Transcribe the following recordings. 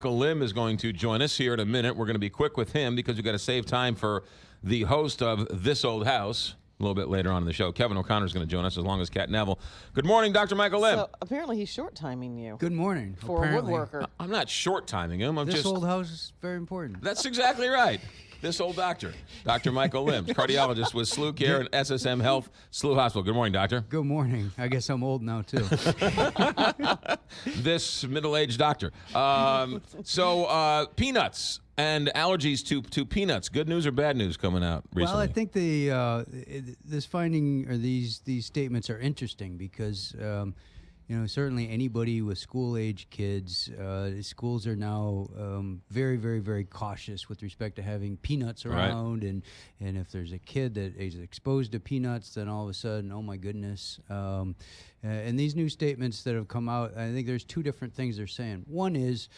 Michael Lim is going to join us here in a minute. We're going to be quick with him because we've got to save time for the host of This Old House a little bit later on in the show. Kevin O'Connor is going to join us as long as Kat Neville. Good morning, Dr. Michael Lim. So apparently he's short-timing you. Good morning. For Apparently. a woodworker. I'm not short-timing him. This old house is very important. That's exactly right. This old doctor, Dr. Michael Lim, cardiologist with SLU Care and SSM Health, SLU Hospital. Good morning, doctor. Good morning. I guess I'm old now, too. This middle-aged doctor. Peanuts and allergies to peanuts. Good news or bad news coming out recently? Well, I think this finding or these statements are interesting because certainly anybody with school-age kids, schools are now very, very, very cautious with respect to having peanuts around, right. and if there's a kid that is exposed to peanuts, then all of a sudden, oh my goodness. And these new statements that have come out, I think there's two different things they're saying. One is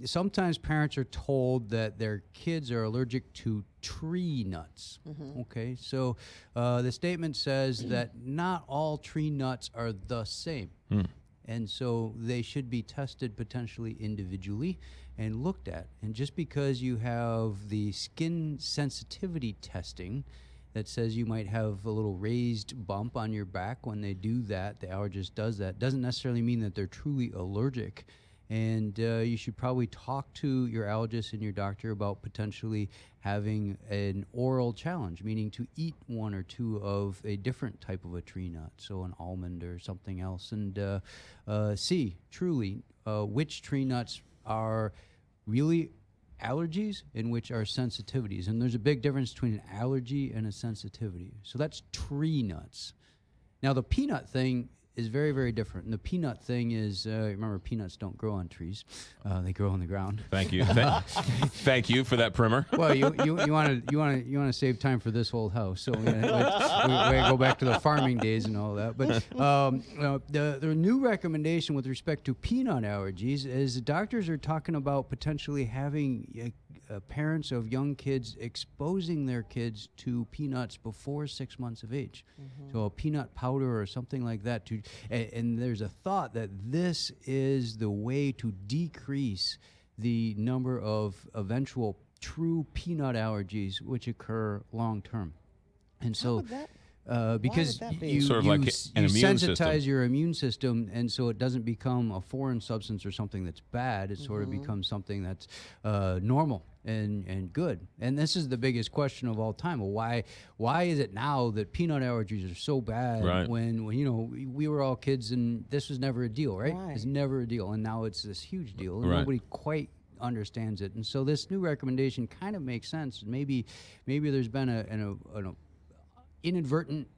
sometimes parents are told that their kids are allergic to tree nuts. Mm-hmm. Okay, so the statement says that not all tree nuts are the same. Mm. And so they should be tested potentially individually and looked at. And just because you have the skin sensitivity testing that says you might have a little raised bump on your back when they do that, the allergist does that, doesn't necessarily mean that they're truly allergic. And you should probably talk to your allergist and your doctor about potentially having an oral challenge, meaning to eat one or two of a different type of a tree nut, so an almond or something else, and see truly which tree nuts are really allergies and which are sensitivities. And there's a big difference between an allergy and a sensitivity. So that's tree nuts. Now the peanut thing is very, very different. And the peanut thing is, remember, peanuts don't grow on trees; they grow on the ground. Thank you, thank you for that primer. Well, you want to save time for this old house, so we go back to the farming days and all that. But the new recommendation with respect to peanut allergies is the doctors are talking about potentially having parents of young kids exposing their kids to peanuts before 6 months of age. Mm-hmm. So a peanut powder or something like that. And there's a thought that this is the way to decrease the number of eventual true peanut allergies which occur long term. And so because you sort of like an immune sensitize system. your immune system, and so it doesn't become a foreign substance or something that's bad. It sort of becomes something that's normal and good. And this is the biggest question of all time. Well, why is it now that peanut allergies are so bad when we were all kids and this was never a deal, right? It's never a deal, and now it's this huge deal, and nobody quite understands it. And so this new recommendation kind of makes sense. Maybe there's been an inadvertent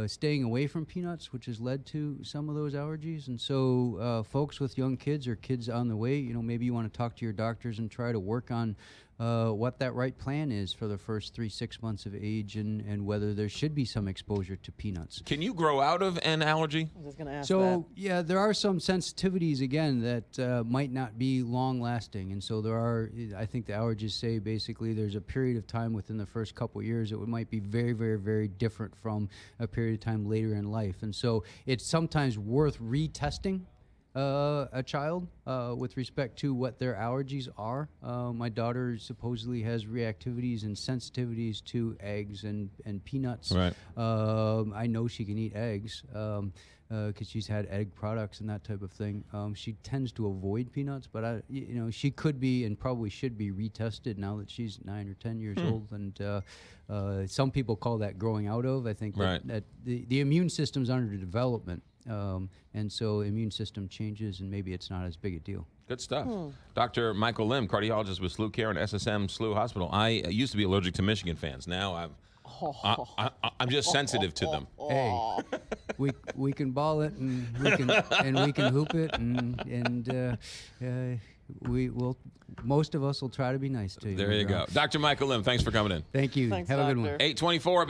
staying away from peanuts, which has led to some of those allergies. And so folks with young kids or kids on the way, maybe you want to talk to your doctors and try to work on what that right plan is for the first 3-6 months of age, and whether there should be some exposure to peanuts. Can you grow out of an allergy? I was just going to ask that. Yeah, there are some sensitivities, again, that might not be long-lasting. And so there are, I think the allergists say basically there's a period of time within the first couple of years that might be very, very, very different from a period of time later in life. And so it's sometimes worth retesting a child with respect to what their allergies are. My daughter supposedly has reactivities and sensitivities to eggs and peanuts. Right. I know she can eat eggs because she's had egg products and that type of thing. She tends to avoid peanuts, but she could be and probably should be retested now that she's 9 or 10 years old. And some people call that growing out of. I think that the immune system's under development. And so immune system changes, and maybe it's not as big a deal. Good stuff. Dr. Michael Lim, cardiologist with SLU Care and SSM SLU Hospital. I used to be allergic to Michigan fans. Now I'm just sensitive to them. Hey, we can ball it, and we can hoop it, and most of us will try to be nice to you. There you go. Dr. Michael Lim, thanks for coming in. Thank you. Thanks, Have a good doctor. one. 8:24.